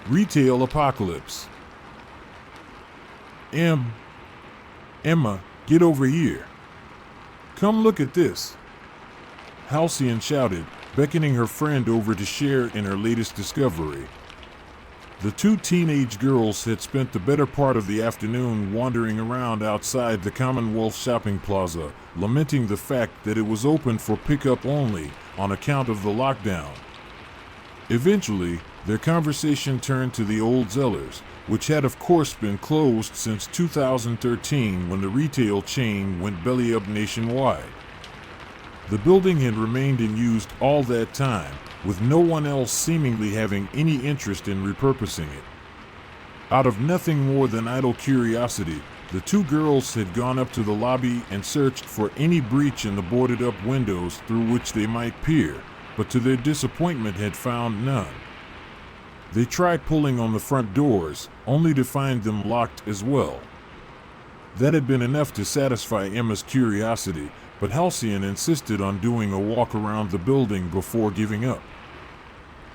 Retail Apocalypse. Emma, get over here. Come look at this. Halcyon shouted, beckoning her friend over to share in her latest discovery. The two teenage girls had spent the better part of the afternoon wandering around outside the Commonwealth Shopping Plaza, lamenting the fact that it was open for pickup only on account of the lockdown. Eventually, their conversation turned to the Old Zellers, which had of course been closed since 2013 when the retail chain went belly up nationwide. The building had remained in use all that time, with no one else seemingly having any interest in repurposing it. Out of nothing more than idle curiosity, the two girls had gone up to the lobby and searched for any breach in the boarded-up windows through which they might peer, but to their disappointment had found none. They tried pulling on the front doors, only to find them locked as well. That had been enough to satisfy Emma's curiosity, but Halcyon insisted on doing a walk around the building before giving up.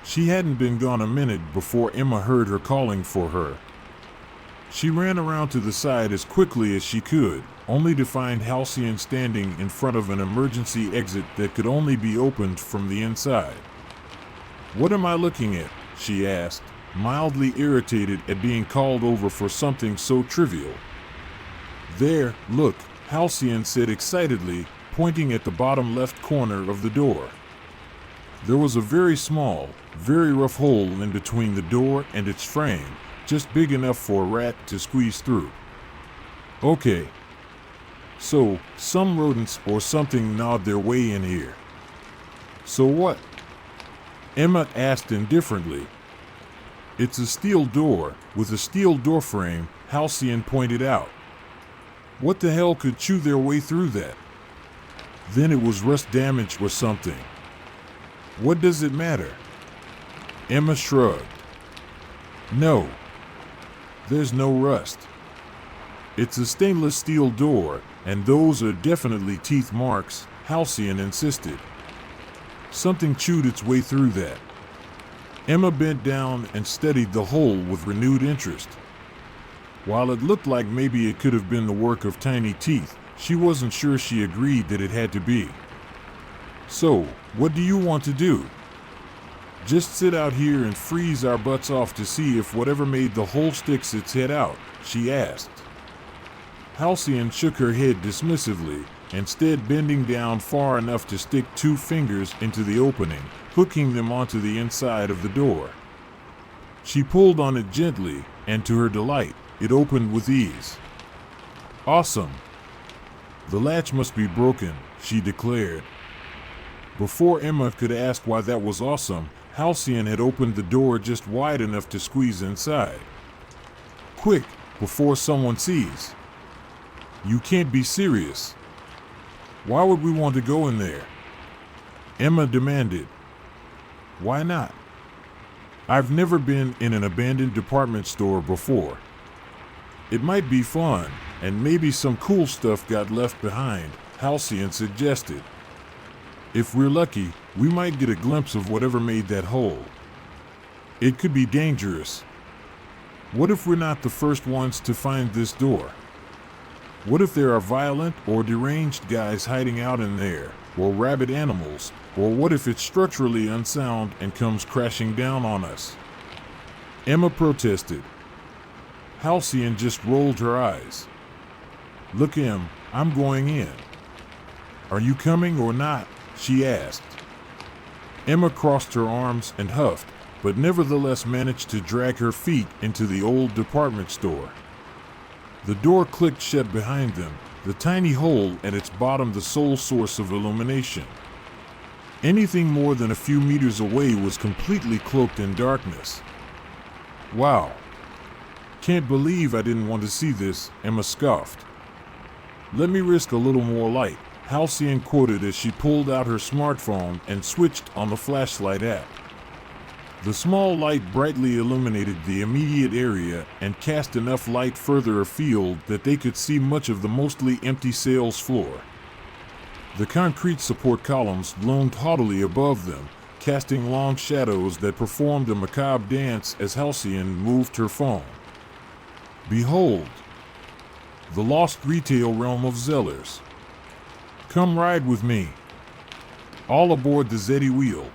She hadn't been gone a minute before Emma heard her calling for her. She ran around to the side as quickly as she could, only to find Halcyon standing in front of an emergency exit that could only be opened from the inside. "What am I looking at?" she asked, mildly irritated at being called over for something so trivial. "There, look," Halcyon said excitedly, pointing at the bottom left corner of the door. There was a very small, very rough hole in between the door and its frame, just big enough for a rat to squeeze through. "Okay. So, some rodents or something gnawed their way in here." "So what?" Emma asked indifferently. "It's a steel door, with a steel door frame," Halcyon pointed out. "What the hell could chew their way through that?" "Then it was rust damage or something." "What does it matter?" Emma shrugged. "No. There's no rust. It's a stainless steel door, and those are definitely teeth marks," Halcyon insisted. "Something chewed its way through that." Emma bent down and studied the hole with renewed interest. While it looked like maybe it could have been the work of tiny teeth, she wasn't sure she agreed that it had to be. "So, what do you want to do?" "Just sit out here and freeze our butts off to see if whatever made the hole sticks its head out," she asked. Halcyon shook her head dismissively, instead bending down far enough to stick two fingers into the opening, hooking them onto the inside of the door. She pulled on it gently, and to her delight, it opened with ease. "Awesome. The latch must be broken," she declared. Before Emma could ask why that was awesome, Halcyon had opened the door just wide enough to squeeze inside. "Quick, before someone sees." "You can't be serious. Why would we want to go in there?" Emma demanded. "Why not? I've never been in an abandoned department store before. It might be fun, and maybe some cool stuff got left behind," Halcyon suggested. "If we're lucky, we might get a glimpse of whatever made that hole. It could be dangerous. What if we're not the first ones to find this door? What if there are violent or deranged guys hiding out in there, or rabid animals, or what if it's structurally unsound and comes crashing down on us?" Emma protested. Halcyon just rolled her eyes. "Look, Em, I'm going in." "Are you coming or not?" she asked. Emma crossed her arms and huffed, but nevertheless managed to drag her feet into the old department store. The door clicked shut behind them, the tiny hole at its bottom the sole source of illumination. Anything more than a few meters away was completely cloaked in darkness. "Wow. Can't believe I didn't want to see this," Emma scoffed. "Let me risk a little more light," Halcyon quoted as she pulled out her smartphone and switched on the flashlight app. The small light brightly illuminated the immediate area and cast enough light further afield that they could see much of the mostly empty sales floor. The concrete support columns loomed haughtily above them, casting long shadows that performed a macabre dance as Halcyon moved her phone. Behold, the lost retail realm of Zellers. Come ride with me. All aboard the Zeddy wheel.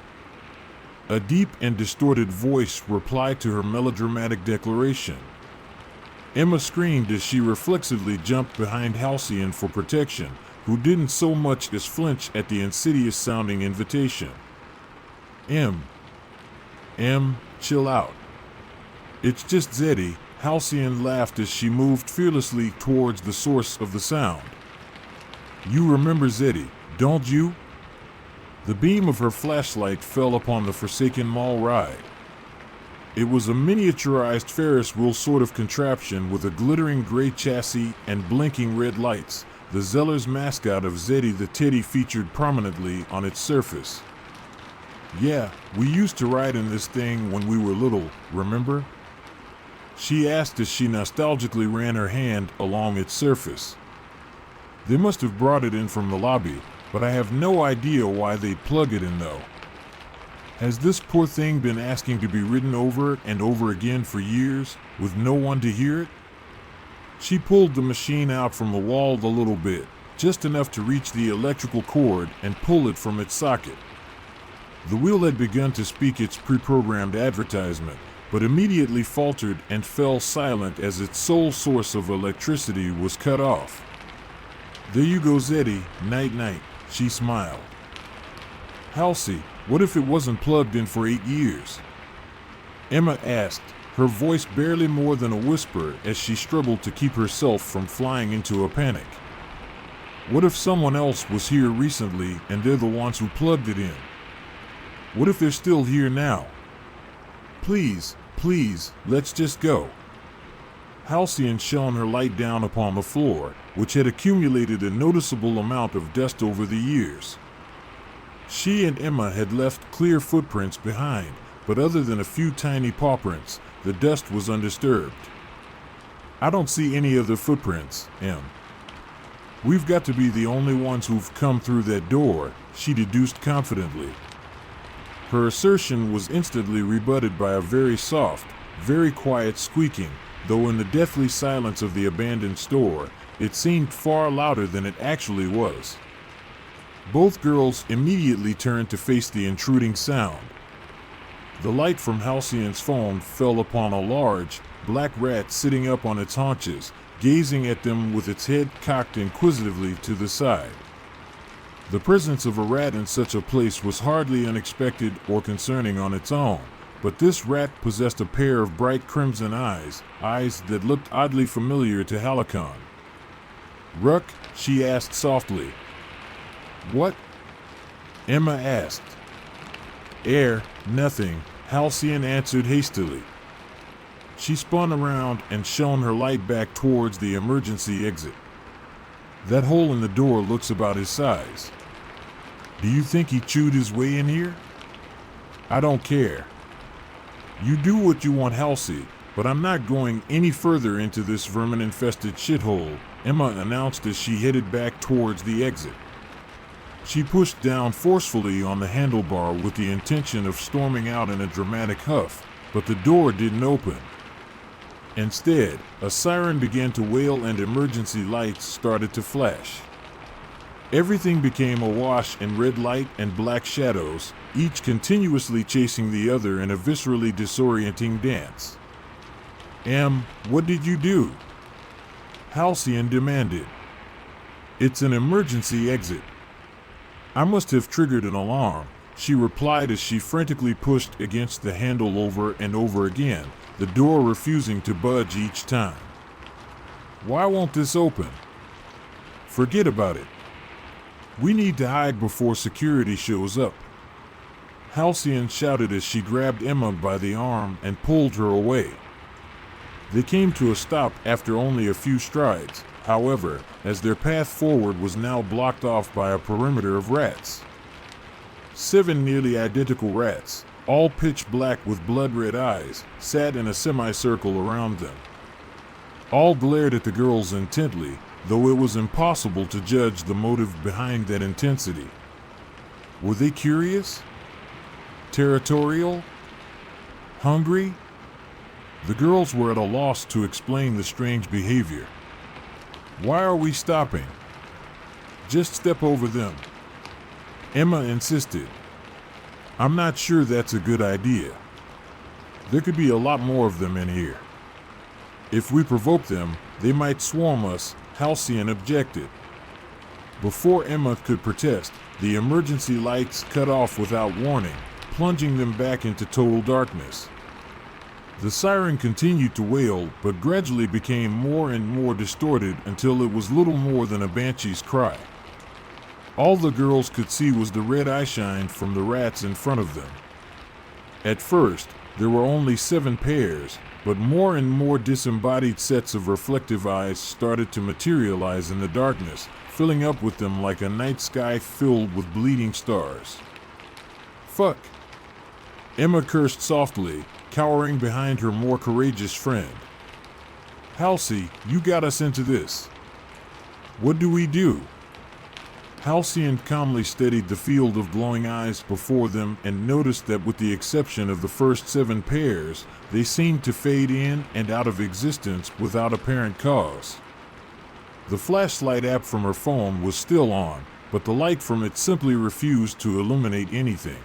A deep and distorted voice replied to her melodramatic declaration. Emma screamed as she reflexively jumped behind Halcyon for protection, who didn't so much as flinch at the insidious-sounding invitation. Em, chill out. It's just Zeddy, Halcyon laughed as she moved fearlessly towards the source of the sound. You remember Zeddy, don't you? The beam of her flashlight fell upon the Forsaken Mall ride. It was a miniaturized Ferris wheel sort of contraption with a glittering gray chassis and blinking red lights. The Zellers mascot of Zeddy the Teddy featured prominently on its surface. Yeah, we used to ride in this thing when we were little, remember? She asked as she nostalgically ran her hand along its surface. They must have brought it in from the lobby, but I have no idea why they plug it in though. Has this poor thing been asking to be ridden over and over again for years, with no one to hear it? She pulled the machine out from the wall a little bit, just enough to reach the electrical cord and pull it from its socket. The wheel had begun to speak its pre-programmed advertisement, but immediately faltered and fell silent as its sole source of electricity was cut off. There you go, Zeddy, night-night, she smiled. Halsey, what if it wasn't plugged in for 8 years? Emma asked, her voice barely more than a whisper as she struggled to keep herself from flying into a panic. What if someone else was here recently and they're the ones who plugged it in? What if they're still here now? Please, let's just go. Halcyon shone her light down upon the floor, which had accumulated a noticeable amount of dust over the years. She and Emma had left clear footprints behind, but other than a few tiny paw prints, the dust was undisturbed. I don't see any other footprints, Em. We've got to be the only ones who've come through that door, she deduced confidently. Her assertion was instantly rebutted by a very soft, very quiet squeaking, though in the deathly silence of the abandoned store, it seemed far louder than it actually was. Both girls immediately turned to face the intruding sound. The light from Halcyon's phone fell upon a large, black rat sitting up on its haunches, gazing at them with its head cocked inquisitively to the side. The presence of a rat in such a place was hardly unexpected or concerning on its own, but this rat possessed a pair of bright crimson eyes that looked oddly familiar to Halicon. Ruck, she asked softly. What? Emma asked. Nothing, Halcyon answered hastily. She spun around and shone her light back towards the emergency exit. That hole in the door looks about his size. Do you think he chewed his way in here? I don't care. You do what you want, Halsey, but I'm not going any further into this vermin-infested shithole, Emma announced as she headed back towards the exit. She pushed down forcefully on the handlebar with the intention of storming out in a dramatic huff, but the door didn't open. Instead, a siren began to wail and emergency lights started to flash. Everything became awash in red light and black shadows, each continuously chasing the other in a viscerally disorienting dance. What did you do? Halcyon demanded. It's an emergency exit. I must have triggered an alarm, she replied as she frantically pushed against the handle over and over again, the door refusing to budge each time. Why won't this open? Forget about it. We need to hide before security shows up. Halcyon shouted as she grabbed Emma by the arm and pulled her away. They came to a stop after only a few strides, however, as their path forward was now blocked off by a perimeter of rats. 7 nearly identical rats, all pitch black with blood-red eyes, sat in a semicircle around them. All glared at the girls intently, though it was impossible to judge the motive behind that intensity. Were they curious? Territorial? Hungry? The girls were at a loss to explain the strange behavior. Why are we stopping? Just step over them. Emma insisted. I'm not sure that's a good idea. There could be a lot more of them in here. If we provoke them, they might swarm us, Halcyon objected. Before Emma could protest, the emergency lights cut off without warning, plunging them back into total darkness. The siren continued to wail, but gradually became more and more distorted until it was little more than a banshee's cry. All the girls could see was the red eyeshine from the rats in front of them. At first, there were only 7 pairs, but more and more disembodied sets of reflective eyes started to materialize in the darkness, filling up with them like a night sky filled with bleeding stars. Fuck! Emma cursed softly, cowering behind her more courageous friend. Halsey, you got us into this. What do we do? Halcyon calmly steadied the field of glowing eyes before them and noticed that with the exception of the first 7 pairs, they seemed to fade in and out of existence without apparent cause. The flashlight app from her phone was still on, but the light from it simply refused to illuminate anything.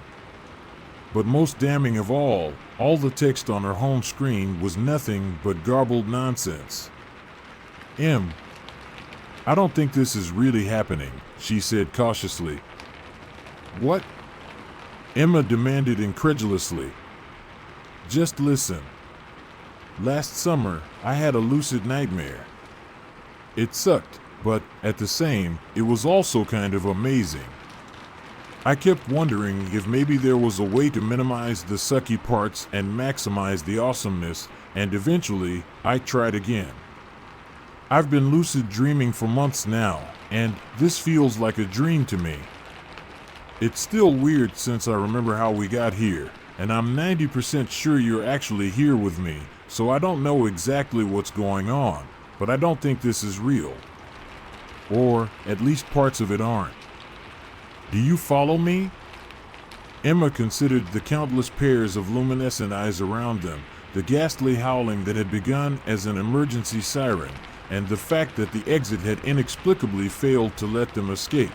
But most damning of all the text on her home screen was nothing but garbled nonsense. I don't think this is really happening, she said cautiously. What? Emma demanded incredulously. Just listen. Last summer, I had a lucid nightmare. It sucked, but at the same, it was also kind of amazing. I kept wondering if maybe there was a way to minimize the sucky parts and maximize the awesomeness, and eventually, I tried again. I've been lucid dreaming for months now, and this feels like a dream to me. It's still weird since I remember how we got here, and I'm 90% sure you're actually here with me, so I don't know exactly what's going on, but I don't think this is real. Or, at least parts of it aren't. Do you follow me? Emma considered the countless pairs of luminescent eyes around them, the ghastly howling that had begun as an emergency siren, and the fact that the exit had inexplicably failed to let them escape.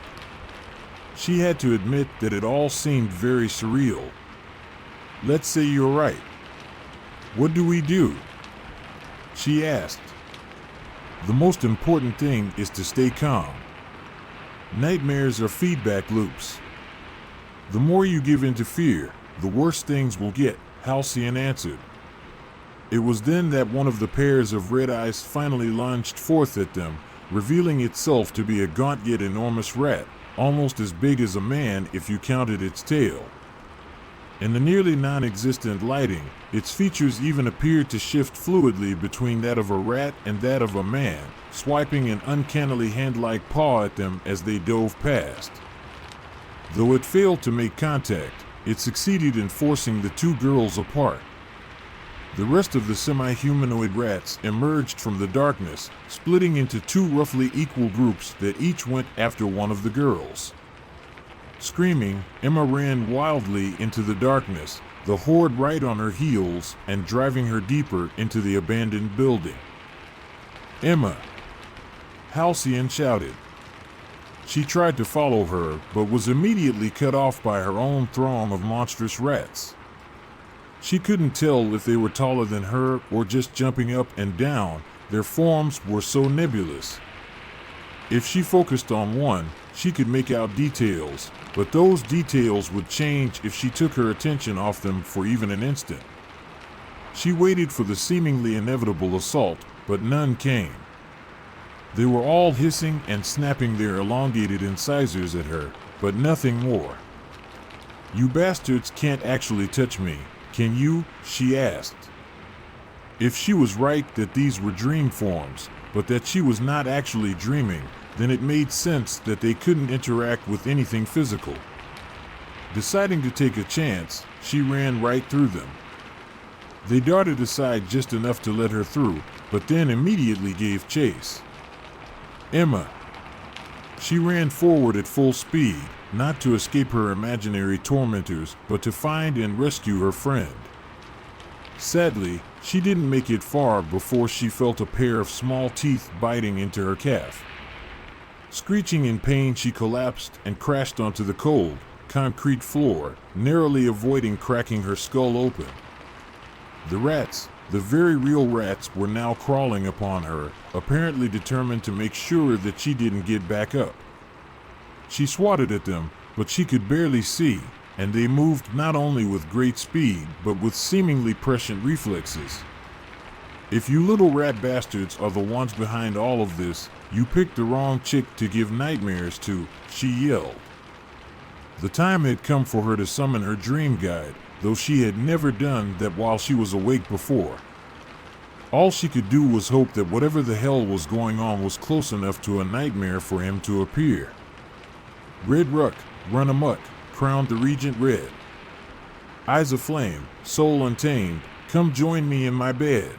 She had to admit that it all seemed very surreal. Let's say you're right. What do we do? She asked. The most important thing is to stay calm. Nightmares are feedback loops. The more you give in to fear, the worse things will get, Halcyon answered. It was then that one of the pairs of red eyes finally lunged forth at them, revealing itself to be a gaunt yet enormous rat, almost as big as a man if you counted its tail. In the nearly non-existent lighting, its features even appeared to shift fluidly between that of a rat and that of a man, swiping an uncannily hand-like paw at them as they dove past. Though it failed to make contact, it succeeded in forcing the 2 girls apart. The rest of the semi-humanoid rats emerged from the darkness, splitting into 2 roughly equal groups that each went after one of the girls. Screaming, Emma ran wildly into the darkness, the horde right on her heels and driving her deeper into the abandoned building. Emma! Halcyon shouted. She tried to follow her, but was immediately cut off by her own throng of monstrous rats. She couldn't tell if they were taller than her or just jumping up and down, their forms were so nebulous. If she focused on one, she could make out details, but those details would change if she took her attention off them for even an instant. She waited for the seemingly inevitable assault, but none came. They were all hissing and snapping their elongated incisors at her, but nothing more. You bastards can't actually touch me, can you? She asked. If she was right that these were dream forms, but that she was not actually dreaming, then it made sense that they couldn't interact with anything physical. Deciding to take a chance, she ran right through them. They darted aside just enough to let her through, but then immediately gave chase. Emma. She ran forward at full speed, not to escape her imaginary tormentors, but to find and rescue her friend. Sadly, she didn't make it far before she felt a pair of small teeth biting into her calf. Screeching in pain, she collapsed and crashed onto the cold, concrete floor, narrowly avoiding cracking her skull open. The rats, the very real rats, were now crawling upon her, apparently determined to make sure that she didn't get back up. She swatted at them, but she could barely see, and they moved not only with great speed, but with seemingly prescient reflexes. If you little rat bastards are the ones behind all of this, you picked the wrong chick to give nightmares to, she yelled. The time had come for her to summon her dream guide, though she had never done that while she was awake before. All she could do was hope that whatever the hell was going on was close enough to a nightmare for him to appear. Red Ruck, run amok, crowned the Regent Red. Eyes aflame, soul untamed, come join me in my bed.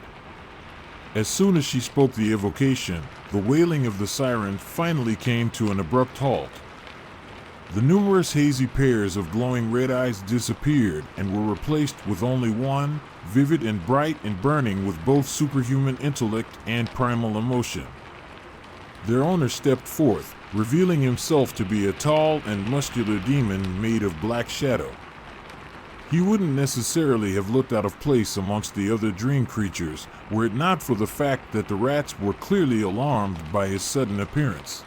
As soon as she spoke the evocation, the wailing of the siren finally came to an abrupt halt. The numerous hazy pairs of glowing red eyes disappeared and were replaced with only one, vivid and bright and burning with both superhuman intellect and primal emotion. Their owner stepped forth, revealing himself to be a tall and muscular demon made of black shadow. He wouldn't necessarily have looked out of place amongst the other dream creatures were it not for the fact that the rats were clearly alarmed by his sudden appearance.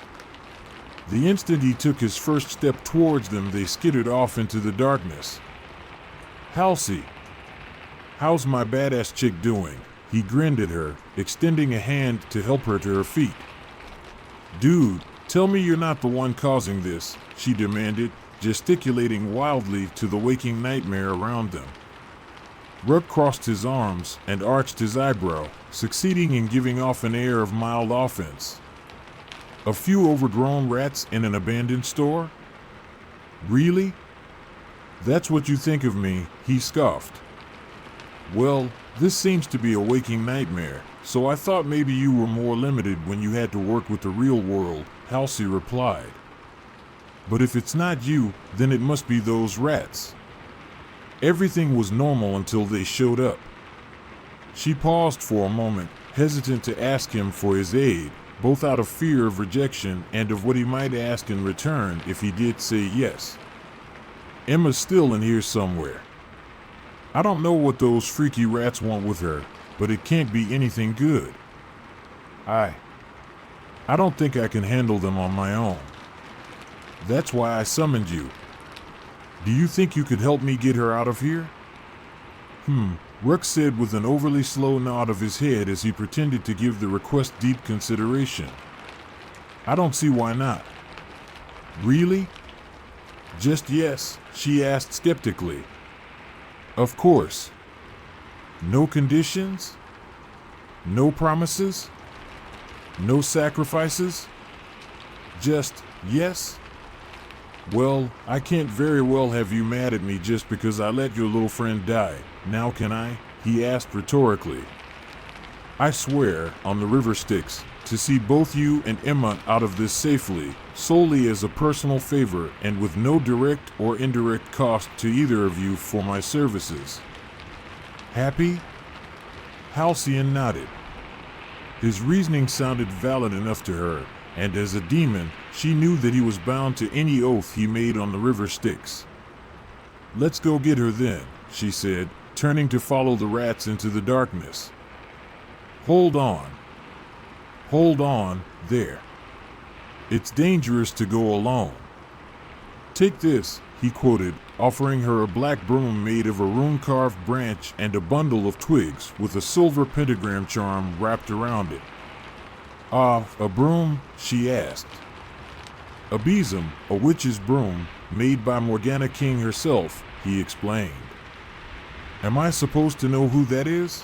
The instant he took his first step towards them, they skittered off into the darkness. "Halsey, how's my badass chick doing?" He grinned at her, extending a hand to help her to her feet. "Dude, tell me you're not the one causing this," she demanded, gesticulating wildly to the waking nightmare around them. Ruck crossed his arms and arched his eyebrow, succeeding in giving off an air of mild offense. "A few overgrown rats in an abandoned store? Really? That's what you think of me," he scoffed. "Well, this seems to be a waking nightmare, so I thought maybe you were more limited when you had to work with the real world," Halsey replied. "But if it's not you, then it must be those rats. Everything was normal until they showed up." She paused for a moment, hesitant to ask him for his aid, both out of fear of rejection and of what he might ask in return if he did say yes. "Emma's still in here somewhere. I don't know what those freaky rats want with her, but it can't be anything good. I don't think I can handle them on my own. That's why I summoned you. Do you think you could help me get her out of here?" Ruck said with an overly slow nod of his head as he pretended to give the request deep consideration. "I don't see why not." "Really?" "Just yes?" she asked skeptically. "Of course. No conditions? No promises? No sacrifices? Just yes? Well, I can't very well have you mad at me just because I let your little friend die, now can I?" he asked rhetorically. "I swear, on the River Styx, to see both you and Emma out of this safely, solely as a personal favor and with no direct or indirect cost to either of you for my services. Happy?" Halcyon nodded. His reasoning sounded valid enough to her, and as a demon, she knew that he was bound to any oath he made on the River Styx. "Let's go get her then," she said, turning to follow the rats into the darkness. Hold on, there. It's dangerous to go alone. Take this," he quoted, offering her a black broom made of a rune-carved branch and a bundle of twigs with a silver pentagram charm wrapped around it. "Ah, a broom?" she asked. "A besom, a witch's broom, made by Morgana King herself," he explained. "Am I supposed to know who that is?"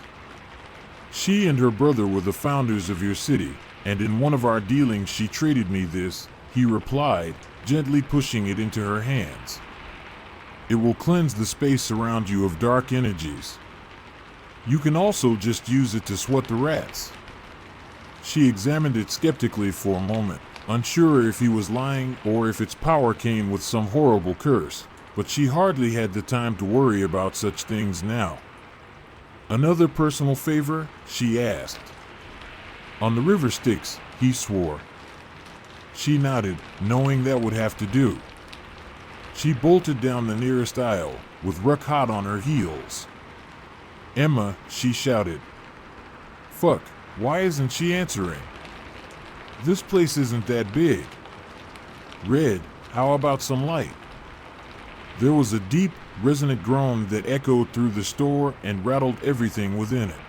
"She and her brother were the founders of your city, and in one of our dealings she traded me this," he replied, gently pushing it into her hands. "It will cleanse the space around you of dark energies. You can also just use it to swat the rats." She examined it skeptically for a moment, unsure if he was lying or if its power came with some horrible curse, but she hardly had the time to worry about such things now. "Another personal favor?" she asked. "On the river Styx," he swore. She nodded, knowing that would have to do. She bolted down the nearest aisle, with Ruck hot on her heels. "Emma," she shouted. "Fuck, why isn't she answering? This place isn't that big. Red, how about some light?" There was a deep, resonant groan that echoed through the store and rattled everything within it.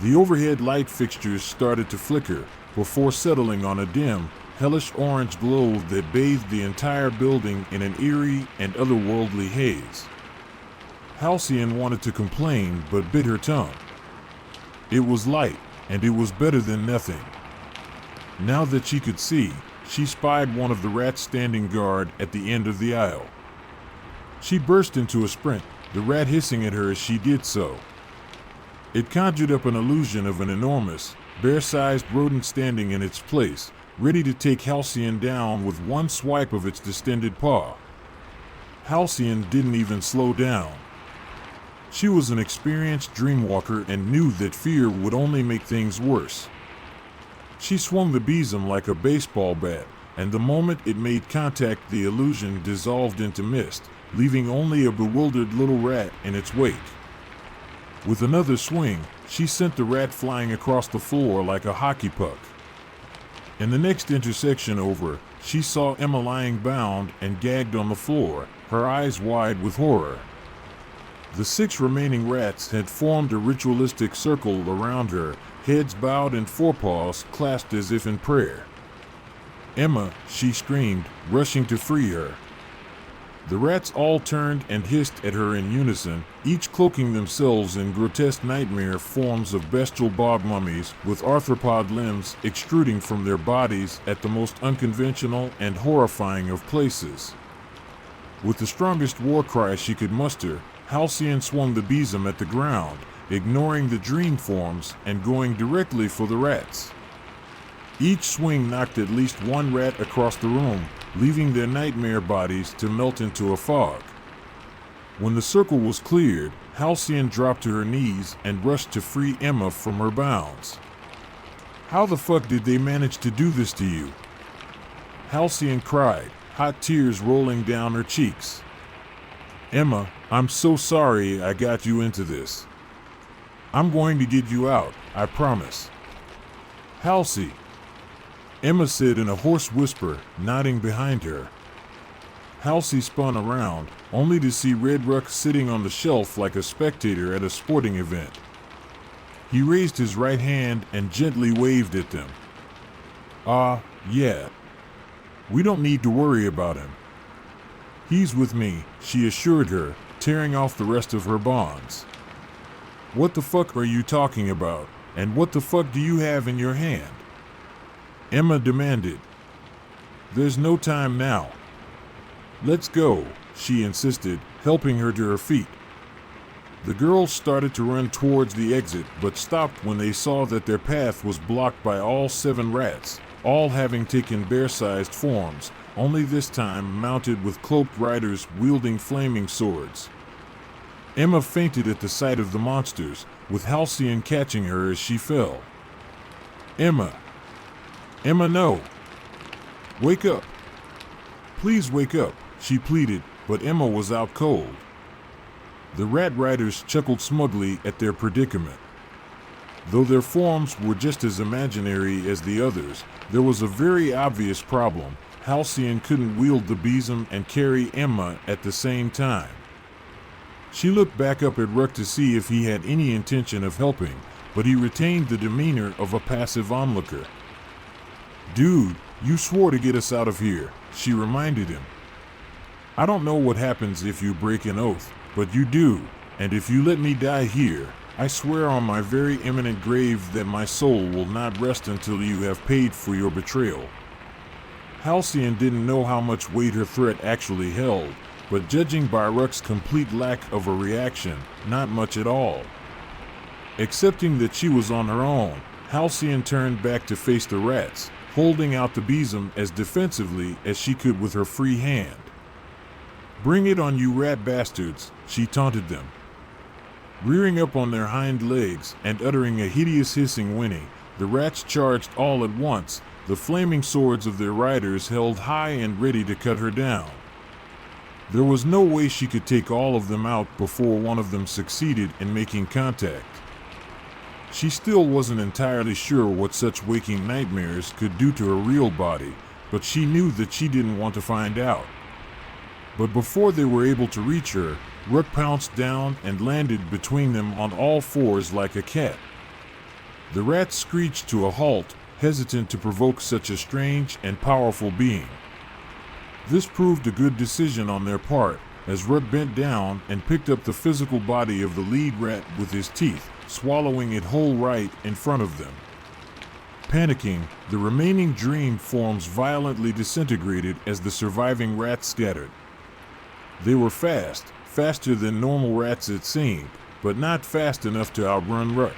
The overhead light fixtures started to flicker before settling on a dim, hellish orange glow that bathed the entire building in an eerie and otherworldly haze. Halcyon wanted to complain but bit her tongue. It was light, and it was better than nothing. Now that she could see, she spied one of the rats standing guard at the end of the aisle. She burst into a sprint, the rat hissing at her as she did so. It conjured up an illusion of an enormous, bear-sized rodent standing in its place, ready to take Halcyon down with one swipe of its distended paw. Halcyon didn't even slow down. She was an experienced dreamwalker and knew that fear would only make things worse. She swung the besom like a baseball bat, and the moment it made contact, the illusion dissolved into mist, leaving only a bewildered little rat in its wake. With another swing, she sent the rat flying across the floor like a hockey puck. In the next intersection over, she saw Emma lying bound and gagged on the floor, her eyes wide with horror. The 6 remaining rats had formed a ritualistic circle around her, heads bowed and forepaws clasped as if in prayer. "Emma," she screamed, rushing to free her. The rats all turned and hissed at her in unison, each cloaking themselves in grotesque nightmare forms of bestial bog mummies with arthropod limbs extruding from their bodies at the most unconventional and horrifying of places. With the strongest war cry she could muster, Halcyon swung the besom at the ground, ignoring the dream forms and going directly for the rats. Each swing knocked at least one rat across the room, leaving their nightmare bodies to melt into a fog. When the circle was cleared, Halcyon dropped to her knees and rushed to free Emma from her bounds. "How the fuck did they manage to do this to you?" Halcyon cried, hot tears rolling down her cheeks. "Emma, I'm so sorry I got you into this. I'm going to get you out, I promise." "Halsey," Emma said in a hoarse whisper, nodding behind her. Halsey spun around, only to see Red Ruck sitting on the shelf like a spectator at a sporting event. He raised his right hand and gently waved at them. Yeah. We don't need to worry about him. He's with me," she assured her, tearing off the rest of her bonds. "What the fuck are you talking about, and what the fuck do you have in your hand?" Emma demanded. "There's no time now. Let's go," she insisted, helping her to her feet. The girls started to run towards the exit but stopped when they saw that their path was blocked by all 7 rats, all having taken bear-sized forms, only this time mounted with cloaked riders wielding flaming swords. Emma fainted at the sight of the monsters, with Halcyon catching her as she fell. Emma, no! Wake up! Please wake up," she pleaded, but Emma was out cold. The rat riders chuckled smugly at their predicament. Though their forms were just as imaginary as the others, there was a very obvious problem. Halcyon couldn't wield the besom and carry Emma at the same time. She looked back up at Ruck to see if he had any intention of helping, but he retained the demeanor of a passive onlooker. "Dude, you swore to get us out of here," she reminded him. "I don't know what happens if you break an oath, but you do, and if you let me die here, I swear on my very imminent grave that my soul will not rest until you have paid for your betrayal." Halcyon didn't know how much weight her threat actually held, but judging by Ruck's complete lack of a reaction, not much at all. Accepting that she was on her own, Halcyon turned back to face the rats, holding out the besom as defensively as she could with her free hand. "Bring it on, you rat bastards," she taunted them. Rearing up on their hind legs and uttering a hideous hissing whinny, the rats charged all at once, the flaming swords of their riders held high and ready to cut her down. There was no way she could take all of them out before one of them succeeded in making contact. She still wasn't entirely sure what such waking nightmares could do to her real body, but she knew that she didn't want to find out. But before they were able to reach her, Rook pounced down and landed between them on all fours like a cat. The rats screeched to a halt, hesitant to provoke such a strange and powerful being. This proved a good decision on their part, as Rook bent down and picked up the physical body of the lead rat with his teeth, swallowing it whole right in front of them. Panicking, the remaining dream forms violently disintegrated as the surviving rats scattered. They were fast, faster than normal rats it seemed, but not fast enough to outrun Rook.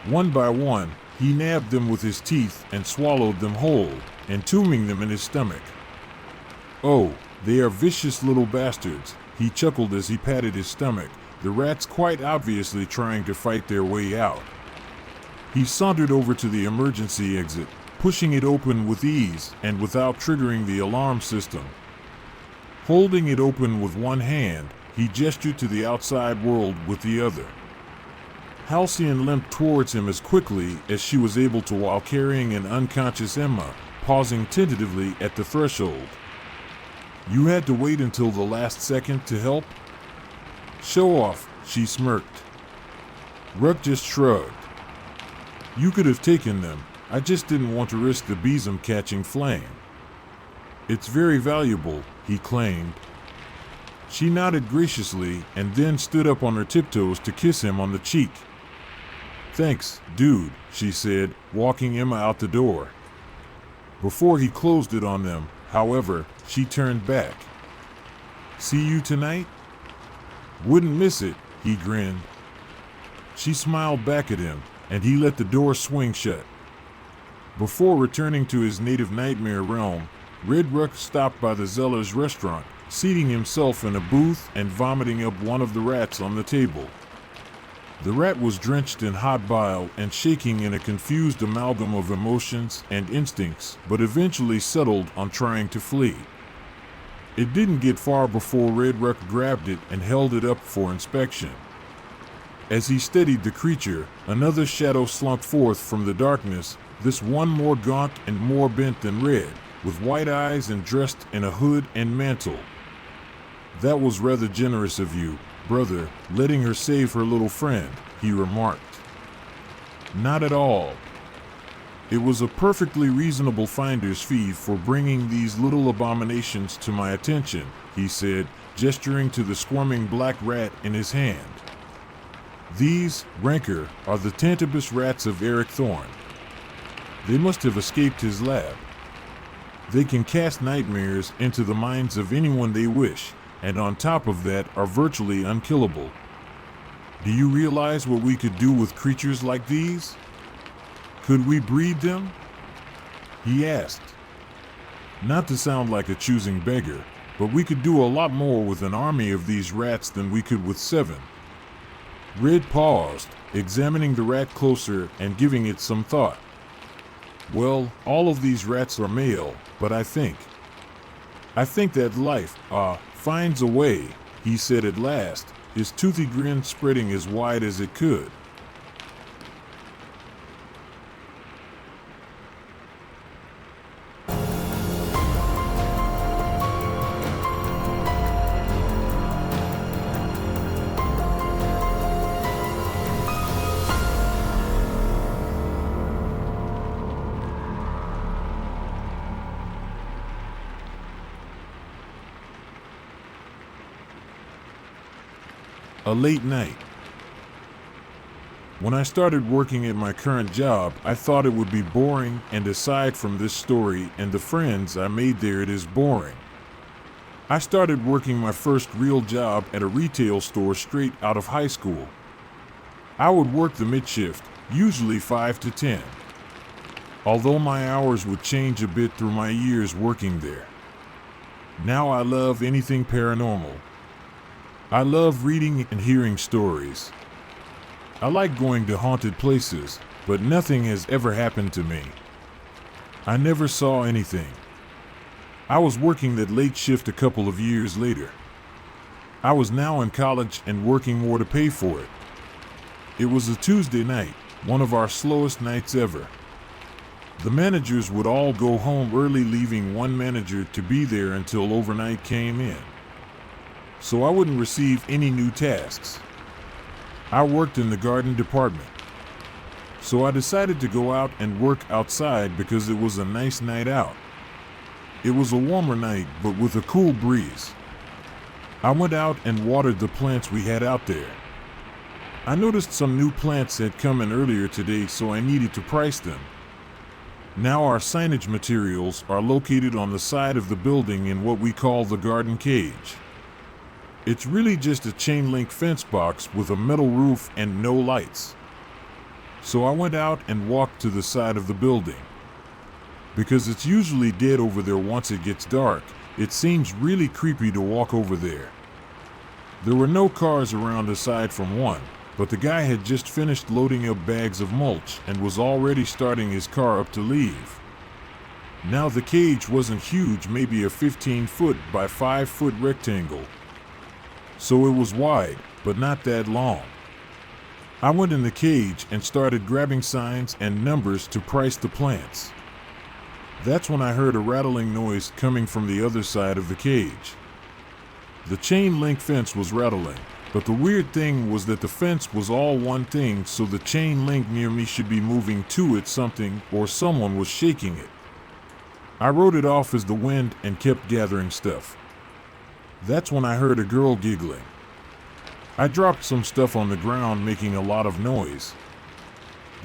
One by one, he nabbed them with his teeth and swallowed them whole, entombing them in his stomach. "Oh, they are vicious little bastards," he chuckled as he patted his stomach, the rats quite obviously trying to fight their way out. He sauntered over to the emergency exit, pushing it open with ease and without triggering the alarm system. Holding it open with one hand, he gestured to the outside world with the other. Halcyon limped towards him as quickly as she was able to while carrying an unconscious Emma, pausing tentatively at the threshold. "You had to wait until the last second to help?" "Show off," she smirked. Rook just shrugged. "You could have taken them. I just didn't want to risk the besom catching flame." "It's very valuable," he claimed. She nodded graciously and then stood up on her tiptoes to kiss him on the cheek. "Thanks, dude," she said, walking Emma out the door. Before he closed it on them, however, she turned back. "See you tonight?" "Wouldn't miss it," he grinned. She smiled back at him, and he let the door swing shut. Before returning to his native nightmare realm, Red Rook stopped by the Zeller's restaurant, seating himself in a booth and vomiting up one of the rats on the table. The rat was drenched in hot bile and shaking in a confused amalgam of emotions and instincts, but eventually settled on trying to flee. It didn't get far before Red Rook grabbed it and held it up for inspection. As he steadied the creature, another shadow slunk forth from the darkness, this one more gaunt and more bent than Red, with white eyes and dressed in a hood and mantle. "That was rather generous of you, brother, letting her save her little friend," he remarked. "Not at all. It was a perfectly reasonable finder's fee for bringing these little abominations to my attention," he said, gesturing to the squirming black rat in his hand. "These, Rancor, are the Tantabus rats of Eric Thorne. They must have escaped his lab. They can cast nightmares into the minds of anyone they wish, and on top of that are virtually unkillable. Do you realize what we could do with creatures like these? Could we breed them?" he asked. Not to sound like a choosing beggar, but we could do a lot more with an army of these rats than we could with 7. Red paused, examining the rat closer and giving it some thought. "Well, all of these rats are male, but I think that life, finds a way," he said at last, his toothy grin spreading as wide as it could. A late night. When I started working at my current job, I thought it would be boring, and aside from this story and the friends I made there, it is boring. I started working my first real job at a retail store straight out of high school. I would work the mid-shift, usually 5 to 10. although my hours would change a bit through my years working there. Now I love anything paranormal. I love reading and hearing stories. I like going to haunted places, but nothing has ever happened to me. I never saw anything. I was working that late shift a couple of years later. I was now in college and working more to pay for it. It was a Tuesday night, one of our slowest nights ever. The managers would all go home early, leaving one manager to be there until overnight came in. So I wouldn't receive any new tasks. I worked in the garden department. So I decided to go out and work outside because it was a nice night out. It was a warmer night, but with a cool breeze. I went out and watered the plants we had out there. I noticed some new plants had come in earlier today, so I needed to price them. Now our signage materials are located on the side of the building in what we call the garden cage. It's really just a chain link fence box with a metal roof and no lights. So I went out and walked to the side of the building. Because it's usually dead over there once it gets dark, it seems really creepy to walk over there. There were no cars around aside from one, but the guy had just finished loading up bags of mulch and was already starting his car up to leave. Now the cage wasn't huge, maybe a 15-foot by 5-foot rectangle. So it was wide, but not that long. I went in the cage and started grabbing signs and numbers to price the plants. That's when I heard a rattling noise coming from the other side of the cage. The chain link fence was rattling, but the weird thing was that the fence was all one thing, so the chain link near me should be moving to it something, or someone was shaking it. I wrote it off as the wind and kept gathering stuff. That's when I heard a girl giggling. I dropped some stuff on the ground, making a lot of noise.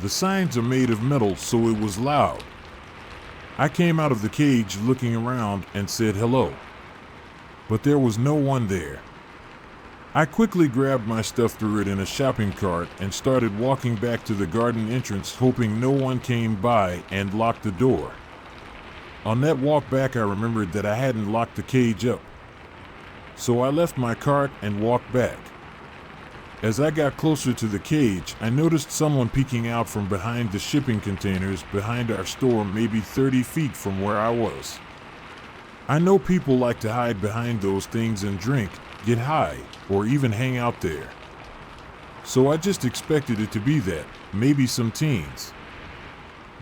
The signs are made of metal, so it was loud. I came out of the cage looking around and said hello. But there was no one there. I quickly grabbed my stuff, threw it in a shopping cart, and started walking back to the garden entrance, hoping no one came by, and locked the door. On that walk back, I remembered that I hadn't locked the cage up. So I left my cart and walked back. As I got closer to the cage, I noticed someone peeking out from behind the shipping containers behind our store, maybe 30 feet from where I was. I know people like to hide behind those things and drink, get high, or even hang out there. So I just expected it to be that, maybe some teens.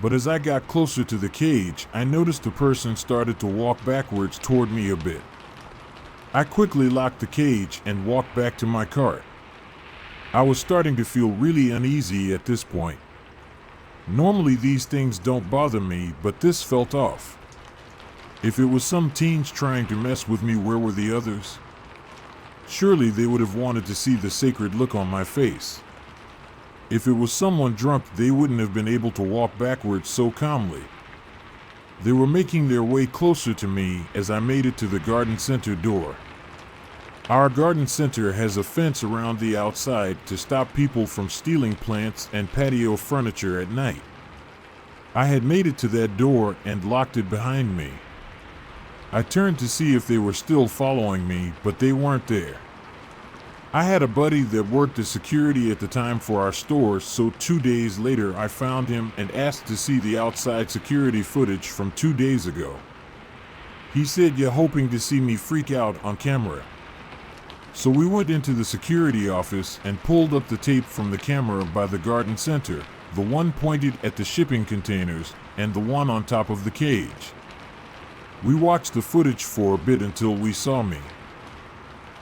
But as I got closer to the cage, I noticed the person started to walk backwards toward me a bit. I quickly locked the cage and walked back to my cart. I was starting to feel really uneasy at this point. Normally these things don't bother me, but this felt off. If it was some teens trying to mess with me, where were the others? Surely they would have wanted to see the sacred look on my face. If it was someone drunk, they wouldn't have been able to walk backwards so calmly. They were making their way closer to me as I made it to the garden center door. Our garden center has a fence around the outside to stop people from stealing plants and patio furniture at night. I had made it to that door and locked it behind me. I turned to see if they were still following me, but they weren't there. I had a buddy that worked as security at the time for our store, so 2 days later I found him and asked to see the outside security footage from 2 days ago. He said, "You're hoping to see me freak out on camera." So we went into the security office and pulled up the tape from the camera by the garden center, the one pointed at the shipping containers and the one on top of the cage. We watched the footage for a bit until we saw me.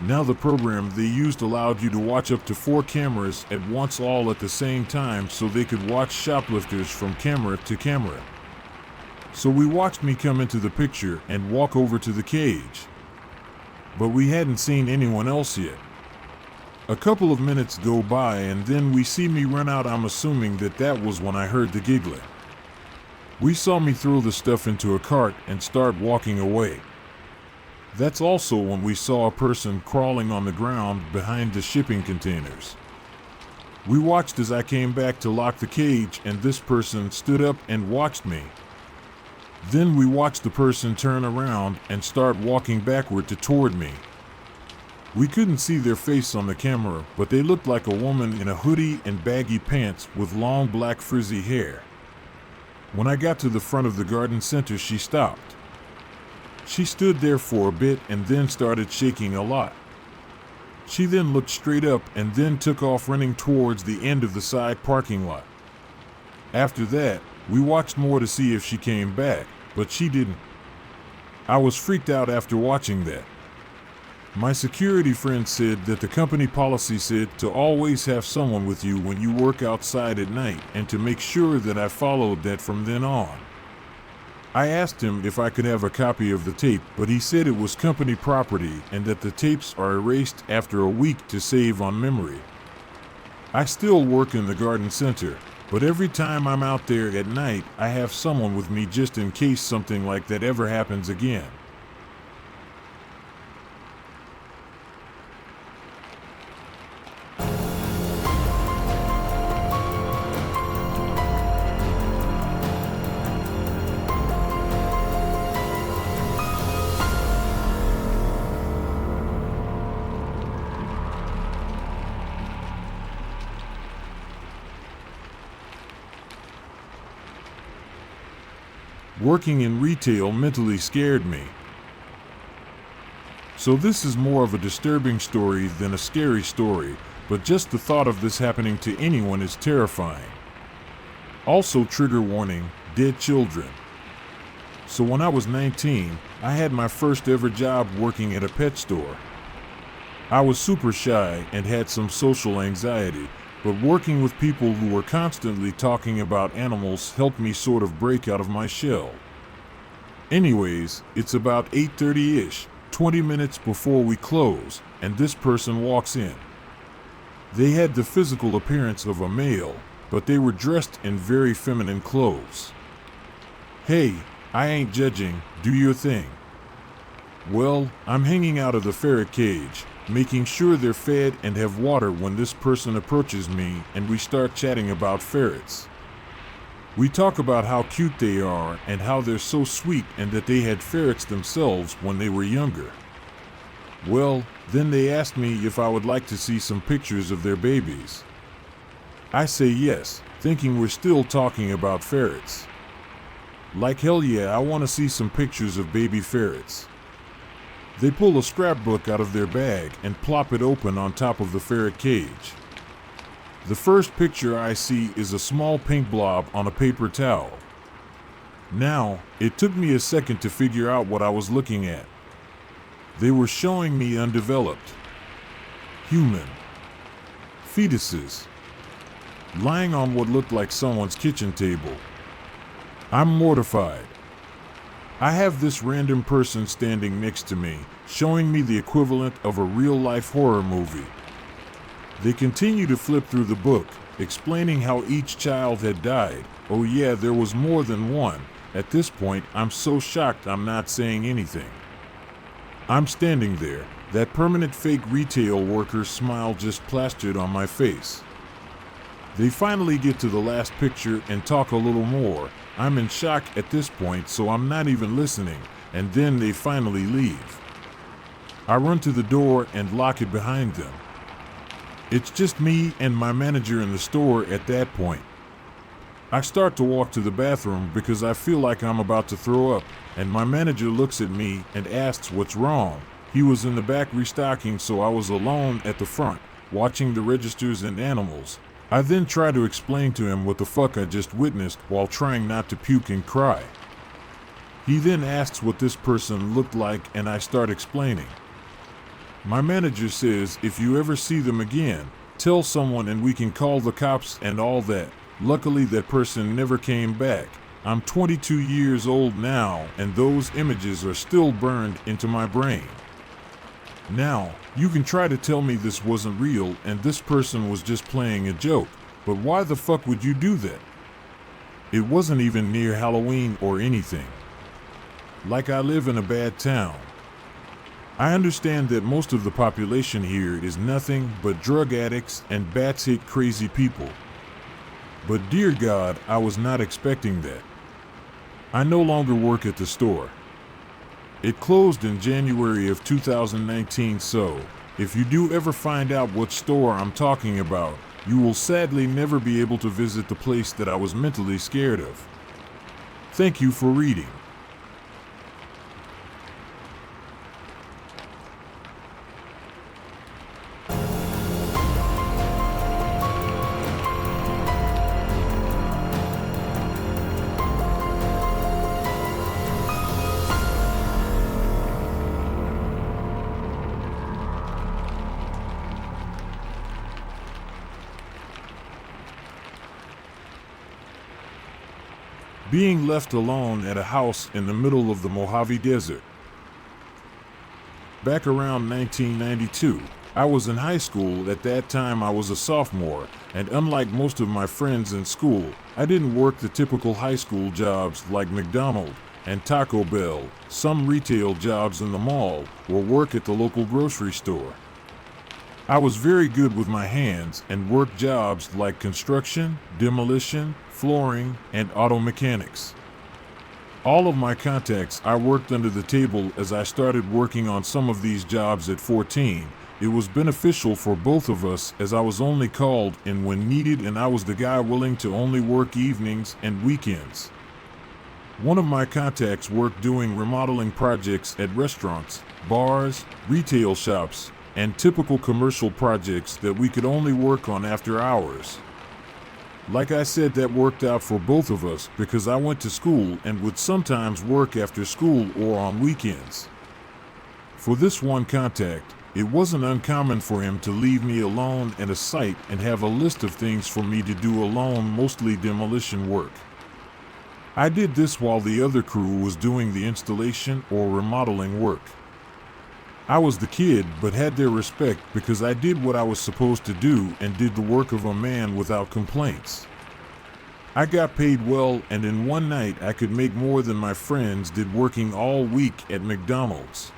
Now the program they used allowed you to watch up to 4 cameras at once, all at the same time, so they could watch shoplifters from camera to camera. So we watched me come into the picture and walk over to the cage. But we hadn't seen anyone else yet. A couple of minutes go by and then we see me run out. I'm assuming that was when I heard the giggling. We saw me throw the stuff into a cart and start walking away. That's also when we saw a person crawling on the ground behind the shipping containers. We watched as I came back to lock the cage, and this person stood up and watched me. Then we watched the person turn around and start walking backward toward me. We couldn't see their face on the camera, but they looked like a woman in a hoodie and baggy pants with long black frizzy hair. When I got to the front of the garden center, she stopped. She stood there for a bit and then started shaking a lot. She then looked straight up and then took off running towards the end of the side parking lot. After that, we watched more to see if she came back, but she didn't. I was freaked out after watching that. My security friend said that the company policy said to always have someone with you when you work outside at night, and to make sure that I followed that from then on. I asked him if I could have a copy of the tape, but he said it was company property and that the tapes are erased after a week to save on memory. I still work in the garden center, but every time I'm out there at night, I have someone with me just in case something like that ever happens again. Working in retail mentally scared me. So this is more of a disturbing story than a scary story, but just the thought of this happening to anyone is terrifying. Also, trigger warning, dead children. So when I was 19, I had my first ever job working at a pet store. I was super shy and had some social anxiety, but working with people who were constantly talking about animals helped me sort of break out of my shell. Anyways, it's about 8:30-ish, 20 minutes before we close, and this person walks in. They had the physical appearance of a male, but they were dressed in very feminine clothes. Hey, I ain't judging, do your thing. Well, I'm hanging out of the ferret cage, making sure they're fed and have water when this person approaches me and we start chatting about ferrets. We talk about how cute they are and how they're so sweet and that they had ferrets themselves when they were younger. Well, then they asked me if I would like to see some pictures of their babies. I say yes, thinking we're still talking about ferrets. Like hell yeah, I want to see some pictures of baby ferrets. They pull a scrapbook out of their bag and plop it open on top of the ferret cage. The first picture I see is a small pink blob on a paper towel. Now, it took me a second to figure out what I was looking at. They were showing me undeveloped human fetuses lying on what looked like someone's kitchen table. I'm mortified. I have this random person standing next to me, showing me the equivalent of a real-life horror movie. They continue to flip through the book, explaining how each child had died. Oh yeah, there was more than one. At this point, I'm so shocked I'm not saying anything. I'm standing there, that permanent fake retail worker's smile just plastered on my face. They finally get to the last picture and talk a little more. I'm in shock at this point, so I'm not even listening, and then they finally leave. I run to the door and lock it behind them. It's just me and my manager in the store at that point. I start to walk to the bathroom because I feel like I'm about to throw up, and my manager looks at me and asks what's wrong. He was in the back restocking, so I was alone at the front, watching the registers and animals. I then try to explain to him what the fuck I just witnessed while trying not to puke and cry. He then asks what this person looked like and I start explaining. My manager says if you ever see them again, tell someone and we can call the cops and all that. Luckily that person never came back. I'm 22 years old now and those images are still burned into my brain. Now, you can try to tell me this wasn't real and this person was just playing a joke, but why the fuck would you do that? It wasn't even near Halloween or anything. Like I live in a bad town. I understand that most of the population here is nothing but drug addicts and batshit crazy people. But dear God, I was not expecting that. I no longer work at the store. It closed in January of 2019, so if you do ever find out what store I'm talking about, you will sadly never be able to visit the place that I was mentally scared of. Thank you for reading. Being left alone at a house in the middle of the Mojave Desert. Back around 1992, I was in high school. At that time I was a sophomore, and unlike most of my friends in school, I didn't work the typical high school jobs like McDonald's and Taco Bell, some retail jobs in the mall, or work at the local grocery store. I was very good with my hands and worked jobs like construction, demolition, flooring, and auto mechanics. All of my contacts I worked under the table as I started working on some of these jobs at 14. It was beneficial for both of us as I was only called in when needed, and I was the guy willing to only work evenings and weekends. One of my contacts worked doing remodeling projects at restaurants, bars, retail shops, and typical commercial projects that we could only work on after hours. Like I said, that worked out for both of us because I went to school and would sometimes work after school or on weekends. For this one contact, it wasn't uncommon for him to leave me alone at a site and have a list of things for me to do alone, mostly demolition work. I did this while the other crew was doing the installation or remodeling work. I was the kid, but had their respect because I did what I was supposed to do and did the work of a man without complaints. I got paid well, and in one night I could make more than my friends did working all week at McDonald's.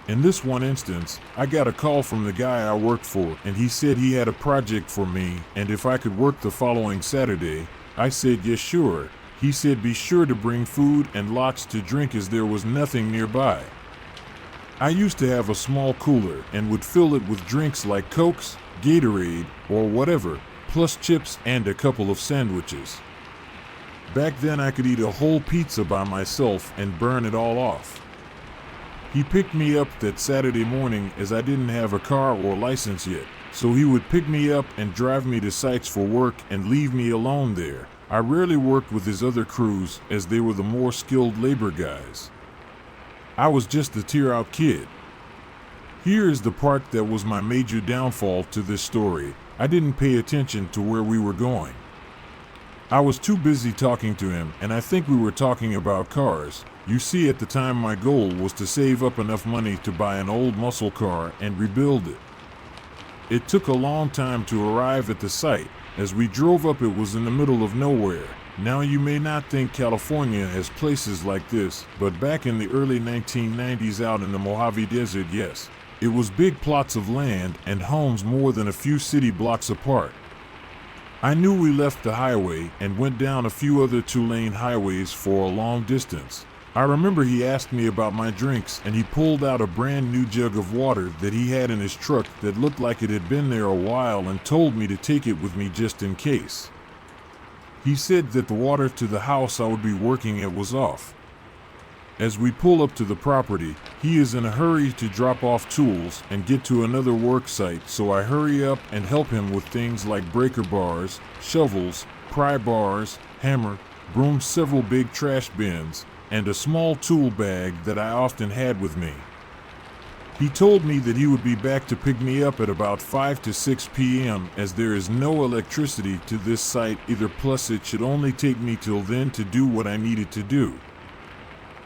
In this one instance, I got a call from the guy I worked for, and he said he had a project for me and if I could work the following Saturday. I said yes, sure. He said be sure to bring food and lots to drink as there was nothing nearby. I used to have a small cooler and would fill it with drinks like Cokes, Gatorade, or whatever, plus chips and a couple of sandwiches. Back then I could eat a whole pizza by myself and burn it all off. He picked me up that Saturday morning as I didn't have a car or license yet, so he would pick me up and drive me to sites for work and leave me alone there. I rarely worked with his other crews as they were the more skilled labor guys. I was just the tear-out kid. Here is the part that was my major downfall to this story. I didn't pay attention to where we were going. I was too busy talking to him, and I think we were talking about cars. You see, at the time my goal was to save up enough money to buy an old muscle car and rebuild it. It took a long time to arrive at the site. As we drove up, it was in the middle of nowhere. Now you may not think California has places like this, but back in the early 1990s out in the Mojave Desert, yes. It was big plots of land and homes more than a few city blocks apart. I knew we left the highway and went down a few other two-lane highways for a long distance. I remember he asked me about my drinks, and he pulled out a brand new jug of water that he had in his truck that looked like it had been there a while and told me to take it with me just in case. He said that the water to the house I would be working at was off. As we pull up to the property, he is in a hurry to drop off tools and get to another work site, so I hurry up and help him with things like breaker bars, shovels, pry bars, hammer, broom, several big trash bins, and a small tool bag that I often had with me. He told me that he would be back to pick me up at about 5 to 6 p.m. as there is no electricity to this site either, plus it should only take me till then to do what I needed to do.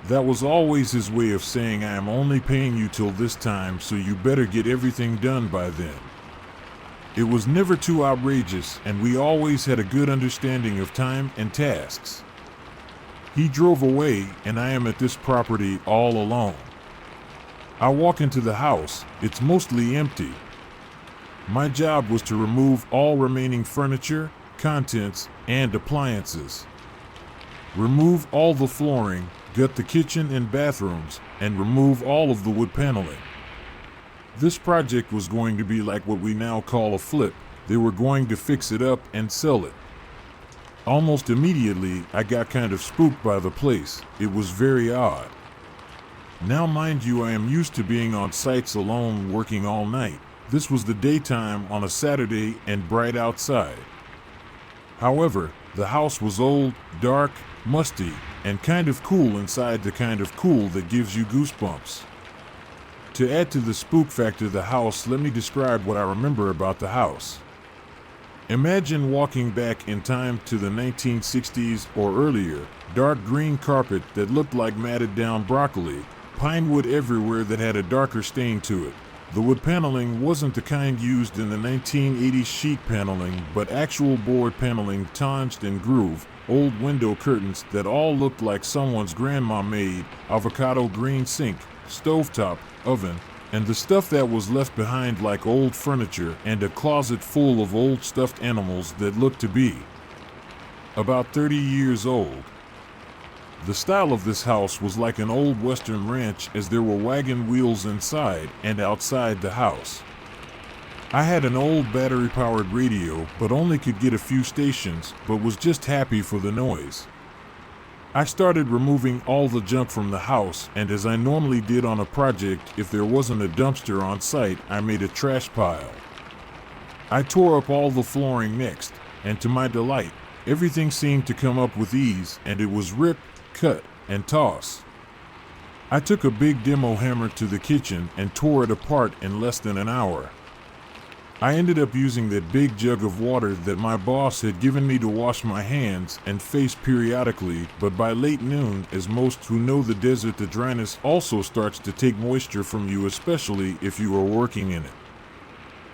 That was always his way of saying I am only paying you till this time, so you better get everything done by then. It was never too outrageous, and we always had a good understanding of time and tasks. He drove away, and I am at this property all alone. I walk into the house. It's mostly empty. My job was to remove all remaining furniture, contents, and appliances. Remove all the flooring, gut the kitchen and bathrooms, and remove all of the wood paneling. This project was going to be like what we now call a flip. They were going to fix it up and sell it. Almost immediately, I got kind of spooked by the place. It was very odd. Now mind you, I am used to being on sites alone working all night. This was the daytime on a Saturday and bright outside. However, the house was old, dark, musty, and kind of cool inside, the kind of cool that gives you goosebumps. To add to the spook factor of the house, let me describe what I remember about the house. Imagine walking back in time to the 1960s or earlier, dark green carpet that looked like matted down broccoli, pine wood everywhere that had a darker stain to it. The wood paneling wasn't the kind used in the 1980s sheet paneling, but actual board paneling, tonged and grooved, old window curtains that all looked like someone's grandma made, avocado green sink, stovetop, oven, and the stuff that was left behind like old furniture, and a closet full of old stuffed animals that looked to be about 30 years old. The style of this house was like an old western ranch, as there were wagon wheels inside and outside the house. I had an old battery-powered radio, but only could get a few stations, but was just happy for the noise. I started removing all the junk from the house, and as I normally did on a project, if there wasn't a dumpster on site, I made a trash pile. I tore up all the flooring next, and to my delight, everything seemed to come up with ease, and it was rip, cut, and toss. I took a big demo hammer to the kitchen and tore it apart in less than an hour. I ended up using that big jug of water that my boss had given me to wash my hands and face periodically, but by late noon, as most who know the desert, the dryness also starts to take moisture from you, especially if you are working in it.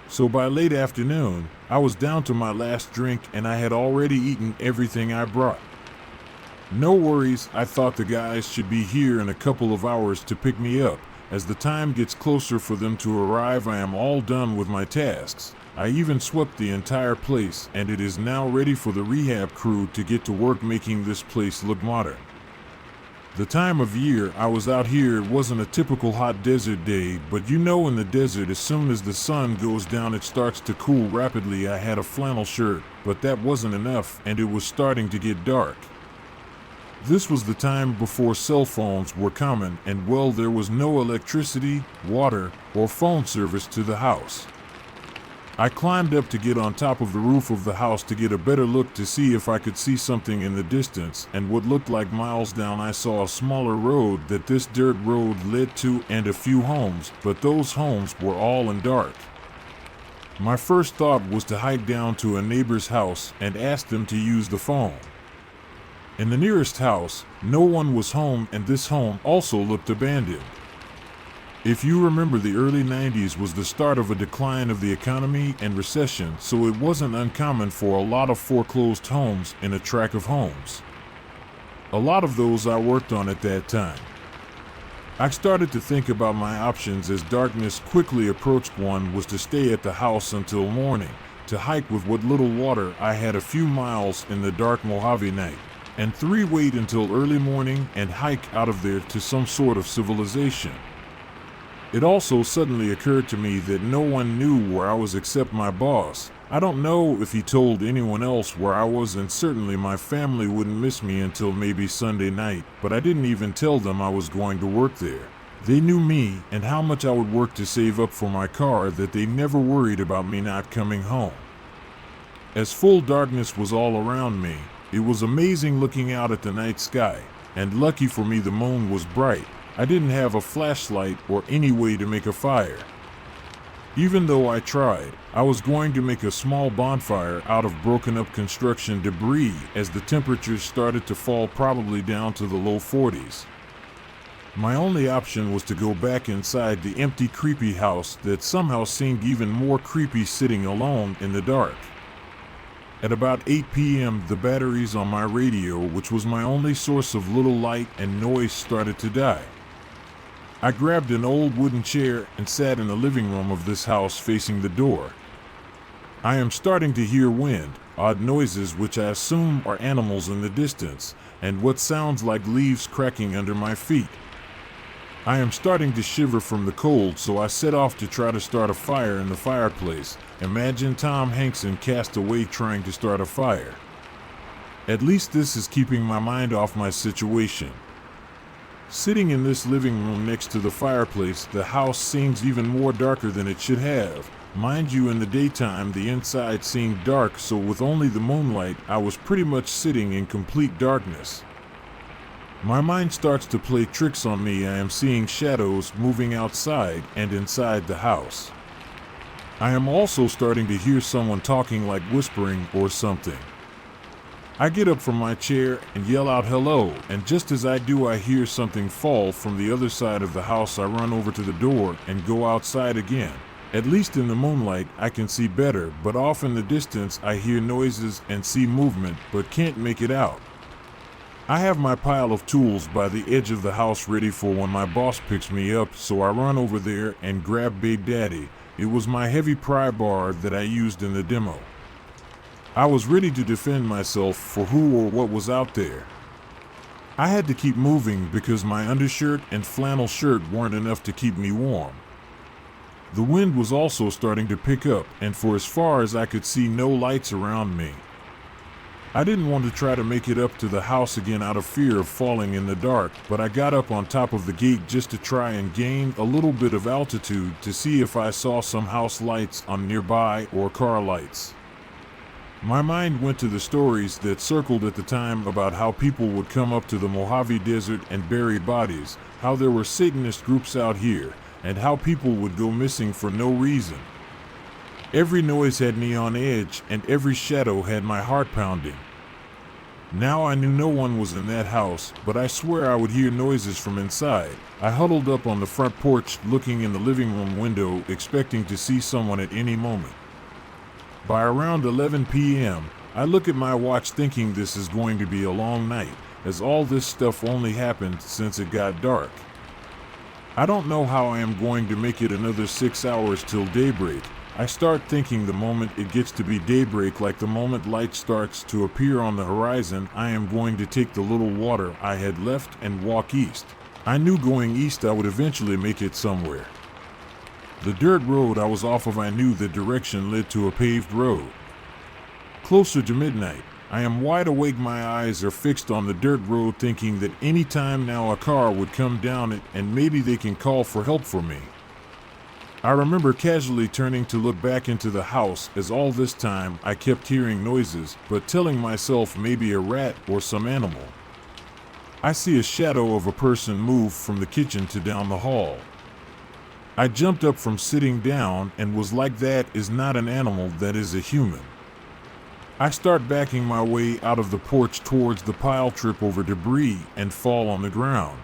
So by late afternoon, I was down to my last drink and I had already eaten everything I brought. No worries, I thought the guys should be here in a couple of hours to pick me up. As the time gets closer for them to arrive, I am all done with my tasks. I even swept the entire place, and it is now ready for the rehab crew to get to work making this place look modern. The time of year I was out here, it wasn't a typical hot desert day, but you know, in the desert, as soon as the sun goes down it starts to cool rapidly. I had a flannel shirt, but that wasn't enough, and it was starting to get dark. This was the time before cell phones were common, and well, there was no electricity, water, or phone service to the house. I climbed up to get on top of the roof of the house to get a better look to see if I could see something in the distance, and what looked like miles down I saw a smaller road that this dirt road led to, and a few homes, but those homes were all in dark. My first thought was to hike down to a neighbor's house and ask them to use the phone. In the nearest house, no one was home, and this home also looked abandoned. If you remember, the early 90s was the start of a decline of the economy and recession, so it wasn't uncommon for a lot of foreclosed homes in a tract of homes. A lot of those I worked on at that time. I started to think about my options as darkness quickly approached. One was to stay at the house until morning, to hike with what little water I had a few miles in the dark Mojave night, and 3, wait until early morning and hike out of there to some sort of civilization. It also suddenly occurred to me that no one knew where I was except my boss. I don't know if he told anyone else where I was, and certainly my family wouldn't miss me until maybe Sunday night, but I didn't even tell them I was going to work there. They knew me and how much I would work to save up for my car that they never worried about me not coming home. As full darkness was all around me, it was amazing looking out at the night sky, and lucky for me the moon was bright. I didn't have a flashlight or any way to make a fire. Even though I tried, I was going to make a small bonfire out of broken up construction debris as the temperatures started to fall, probably down to the low 40s. My only option was to go back inside the empty, creepy house that somehow seemed even more creepy sitting alone in the dark. At about 8 p.m., the batteries on my radio, which was my only source of little light and noise, started to die. I grabbed an old wooden chair and sat in the living room of this house facing the door. I am starting to hear wind, odd noises which I assume are animals in the distance, and what sounds like leaves cracking under my feet. I am starting to shiver from the cold, so I set off to try to start a fire in the fireplace. Imagine Tom Hanks in Cast Away trying to start a fire. At least this is keeping my mind off my situation. Sitting in this living room next to the fireplace, the house seems even more darker than it should have. Mind you, in the daytime the inside seemed dark, so with only the moonlight I was pretty much sitting in complete darkness. My mind starts to play tricks on me. I am seeing shadows moving outside and inside the house. I am also starting to hear someone talking, like whispering or something. I get up from my chair and yell out hello, and just as I do I hear something fall from the other side of the house. I run over to the door and go outside again. At least in the moonlight I can see better, but off in the distance I hear noises and see movement but can't make it out. I have my pile of tools by the edge of the house ready for when my boss picks me up, so I run over there and grab Big Daddy. It was my heavy pry bar that I used in the demo. I was ready to defend myself for who or what was out there. I had to keep moving because my undershirt and flannel shirt weren't enough to keep me warm. The wind was also starting to pick up, and for as far as I could see, no lights around me. I didn't want to try to make it up to the house again out of fear of falling in the dark, but I got up on top of the gate just to try and gain a little bit of altitude to see if I saw some house lights on nearby or car lights. My mind went to the stories that circled at the time about how people would come up to the Mojave Desert and bury bodies, how there were Satanist groups out here, and how people would go missing for no reason. Every noise had me on edge, and every shadow had my heart pounding. Now I knew no one was in that house, but I swear I would hear noises from inside. I huddled up on the front porch, looking in the living room window, expecting to see someone at any moment. By around 11 p.m., I look at my watch thinking this is going to be a long night, as all this stuff only happened since it got dark. I don't know how I am going to make it another 6 hours till daybreak. I start thinking the moment it gets to be daybreak, like the moment light starts to appear on the horizon, I am going to take the little water I had left and walk east. I knew going east I would eventually make it somewhere. The dirt road I was off of, I knew the direction led to a paved road. Closer to midnight, I am wide awake, my eyes are fixed on the dirt road, thinking that any time now a car would come down it and maybe they can call for help for me. I remember casually turning to look back into the house, as all this time I kept hearing noises, but telling myself maybe a rat or some animal. I see a shadow of a person move from the kitchen to down the hall. I jumped up from sitting down and was like, that is not an animal, that is a human. I start backing my way out of the porch towards the pile, trip over debris, and fall on the ground.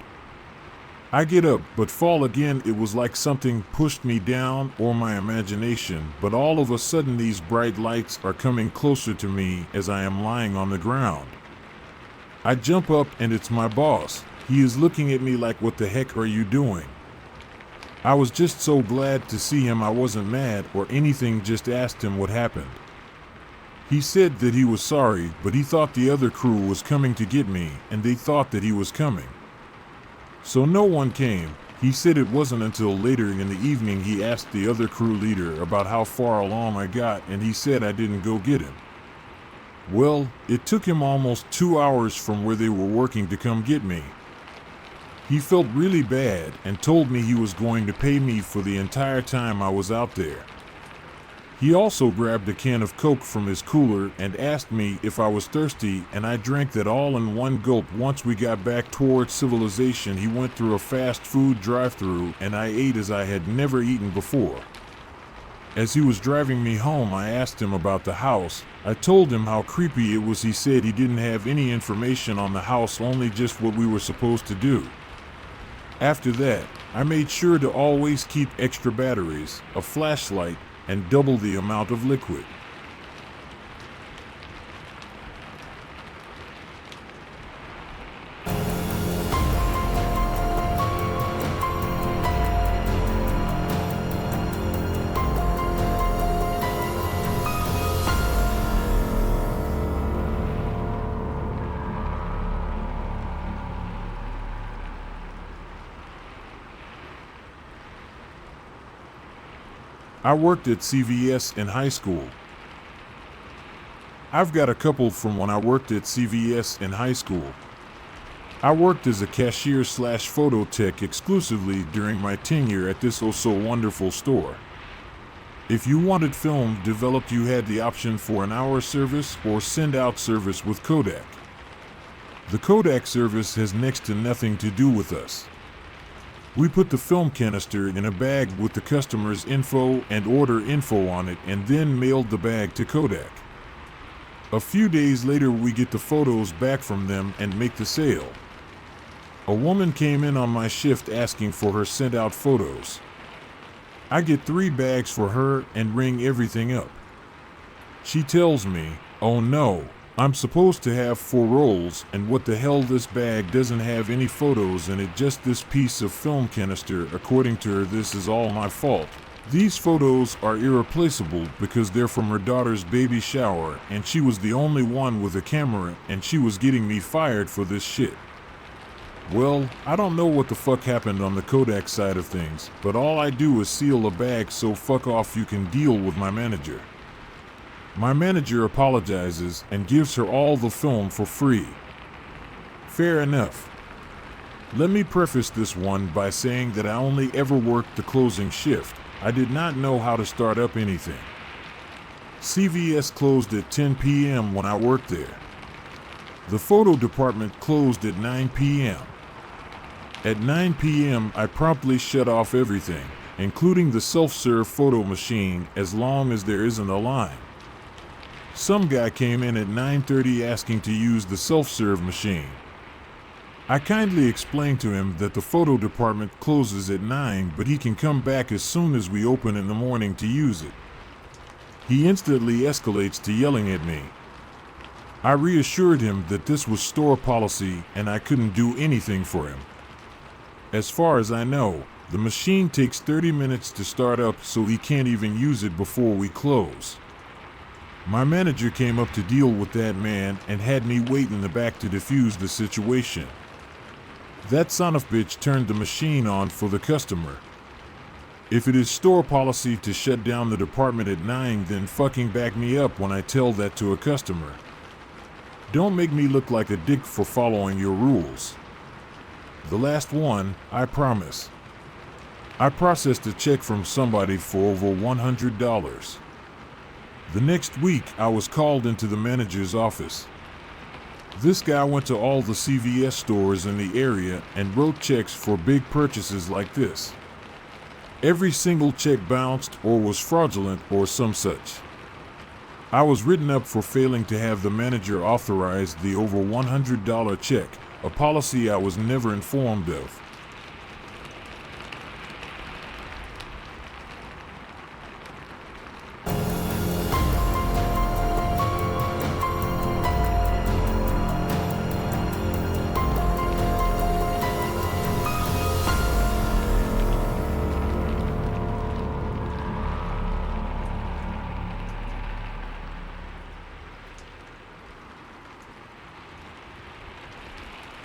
I get up, but fall again. It was like something pushed me down, or my imagination, but all of a sudden these bright lights are coming closer to me as I am lying on the ground. I jump up and it's my boss. He is looking at me like, what the heck are you doing? I was just so glad to see him. I wasn't mad or anything, just asked him what happened. He said that he was sorry, but he thought the other crew was coming to get me, and they thought that he was coming. So no one came. He said it wasn't until later in the evening he asked the other crew leader about how far along I got, and he said I didn't go get him. Well, it took him almost 2 hours from where they were working to come get me. He felt really bad and told me he was going to pay me for the entire time I was out there. He also grabbed a can of Coke from his cooler and asked me if I was thirsty, and I drank that all in one gulp. Once we got back towards civilization, he went through a fast food drive-thru and I ate as I had never eaten before. As he was driving me home, I asked him about the house. I told him how creepy it was. He said he didn't have any information on the house, only just what we were supposed to do. After that, I made sure to always keep extra batteries, a flashlight, and double the amount of liquid. I worked at CVS in high school. I've got a couple from when I worked at CVS in high school. I worked as a cashier/photo tech exclusively during my tenure at this oh-so-wonderful store. If you wanted film developed, you had the option for an hour service or send-out service with Kodak. The Kodak service has next to nothing to do with us. We put the film canister in a bag with the customer's info and order info on it and then mailed the bag to Kodak. A few days later, we get the photos back from them and make the sale. A woman came in on my shift asking for her sent-out photos. I get 3 bags for her and ring everything up. She tells me, "Oh no, I'm supposed to have 4 rolls, and what the hell, this bag doesn't have any photos in it, just this piece of film canister." According to her, this is all my fault. These photos are irreplaceable because they're from her daughter's baby shower, and she was the only one with a camera, and she was getting me fired for this shit. Well, I don't know what the fuck happened on the Kodak side of things, but all I do is seal a bag, so fuck off, you can deal with my manager. My manager apologizes and gives her all the film for free. Fair enough. Let me preface this one by saying that I only ever worked the closing shift. I did not know how to start up anything. CVS closed at 10 p.m. when I worked there. The photo department closed at 9 p.m. At 9 p.m. I promptly shut off everything, including the self-serve photo machine, as long as there isn't a line. Some guy came in at 9:30 asking to use the self-serve machine. I kindly explained to him that the photo department closes at 9, but he can come back as soon as we open in the morning to use it. He instantly escalates to yelling at me. I reassured him that this was store policy and I couldn't do anything for him. As far as I know, the machine takes 30 minutes to start up, so he can't even use it before we close. My manager came up to deal with that man and had me wait in the back to defuse the situation. That son of a bitch turned the machine on for the customer. If it is store policy to shut down the department at 9, then fucking back me up when I tell that to a customer. Don't make me look like a dick for following your rules. The last one, I promise. I processed a check from somebody for over $100. The next week, I was called into the manager's office. This guy went to all the CVS stores in the area and wrote checks for big purchases like this. Every single check bounced or was fraudulent or some such. I was written up for failing to have the manager authorize the over $100 check, a policy I was never informed of.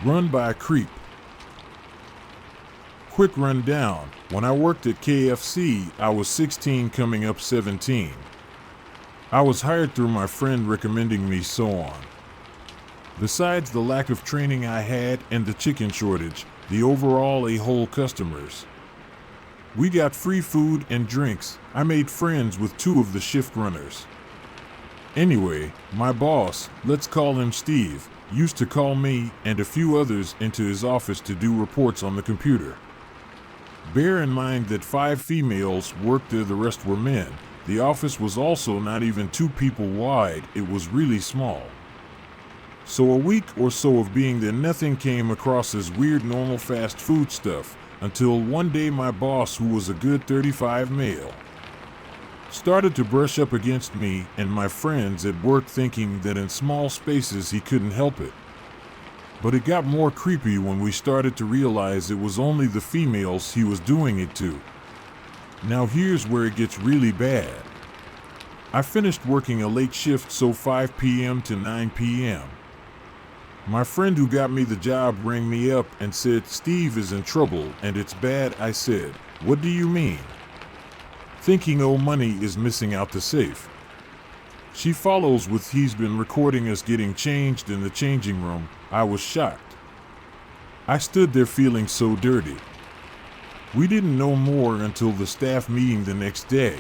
Run by a creep. Quick rundown. When I worked at KFC, I was 16 coming up 17. I was hired through my friend recommending me, so on. Besides the lack of training I had and the chicken shortage, the overall a-hole customers. We got free food and drinks. I made friends with 2 of the shift runners. Anyway, my boss, let's call him Steve, used to call me and a few others into his office to do reports on the computer. Bear in mind that 5 females worked there, the rest were men. The office was also not even 2 people wide, it was really small. So a week or so of being there, nothing came across as weird normal fast food stuff, until one day my boss, who was a good 35 male, started to brush up against me and my friends at work, thinking that in small spaces he couldn't help it. But it got more creepy when we started to realize it was only the females he was doing it to. Now here's where it gets really bad. I finished working a late shift, so 5 p.m. to 9 p.m. My friend who got me the job rang me up and said Steve is in trouble and it's bad. I said, "What do you mean?" thinking old money is missing out the safe. She follows with he's been recording us getting changed in the changing room. I was shocked. I stood there feeling so dirty. We didn't know more until the staff meeting the next day.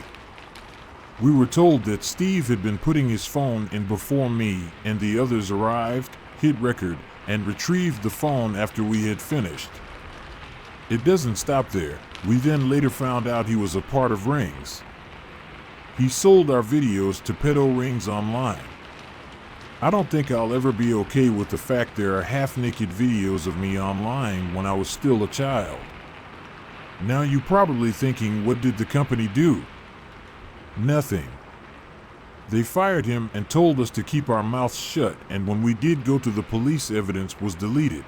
We were told that Steve had been putting his phone in before me and the others arrived, hit record, and retrieved the phone after we had finished. It doesn't stop there. We then later found out he was a part of Rings. He sold our videos to Pedo Rings online. I don't think I'll ever be okay with the fact there are half-naked videos of me online when I was still a child. Now you're probably thinking, what did the company do? Nothing. They fired him and told us to keep our mouths shut, and when we did go to the police, evidence was deleted.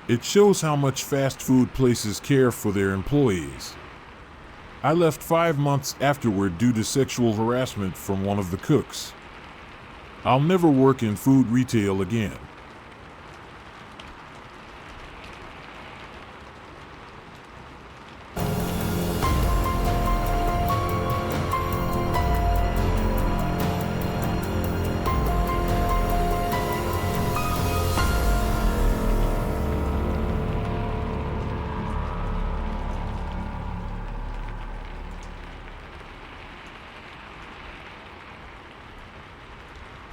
It shows how much fast food places care for their employees. I left 5 months afterward due to sexual harassment from one of the cooks. I'll never work in food retail again.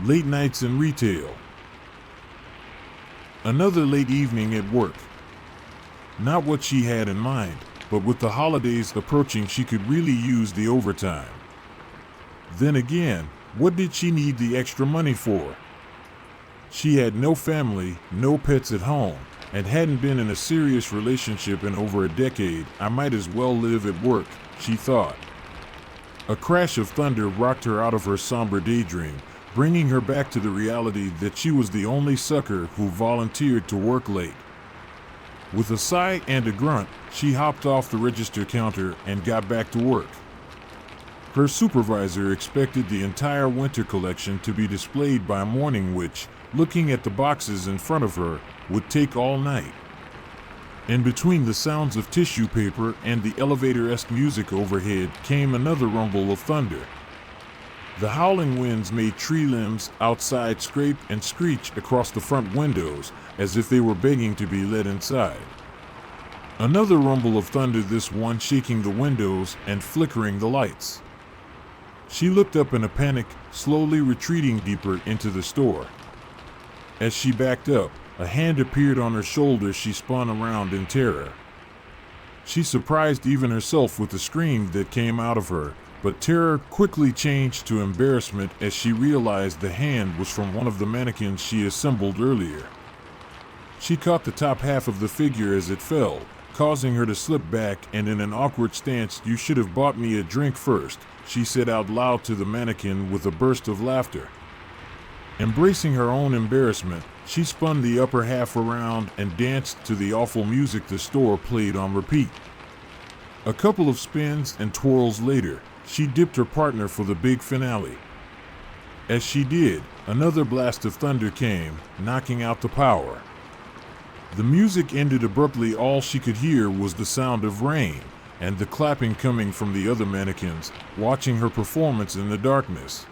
Late nights in retail. Another late evening at work. Not what she had in mind, but with the holidays approaching, she could really use the overtime. Then again, what did she need the extra money for? She had no family, no pets at home, and hadn't been in a serious relationship in over a decade. I might as well live at work, she thought. A crash of thunder rocked her out of her somber daydream, bringing her back to the reality that she was the only sucker who volunteered to work late. With a sigh and a grunt, she hopped off the register counter and got back to work. Her supervisor expected the entire winter collection to be displayed by morning, which, looking at the boxes in front of her, would take all night. In between the sounds of tissue paper and the elevator-esque music overhead came another rumble of thunder. The howling winds made tree limbs outside scrape and screech across the front windows as if they were begging to be let inside. Another rumble of thunder, this one shaking the windows and flickering the lights. She looked up in a panic, slowly retreating deeper into the store. As she backed up, a hand appeared on her shoulder. She spun around in terror. She surprised even herself with the scream that came out of her, but terror quickly changed to embarrassment as she realized the hand was from one of the mannequins she assembled earlier. She caught the top half of the figure as it fell, causing her to slip back, and in an awkward stance, "You should have bought me a drink first," she said out loud to the mannequin with a burst of laughter. Embracing her own embarrassment, she spun the upper half around and danced to the awful music the store played on repeat. A couple of spins and twirls later, she dipped her partner for the big finale. As she did, another blast of thunder came, knocking out the power. The music ended abruptly. All she could hear was the sound of rain and the clapping coming from the other mannequins, watching her performance in the darkness.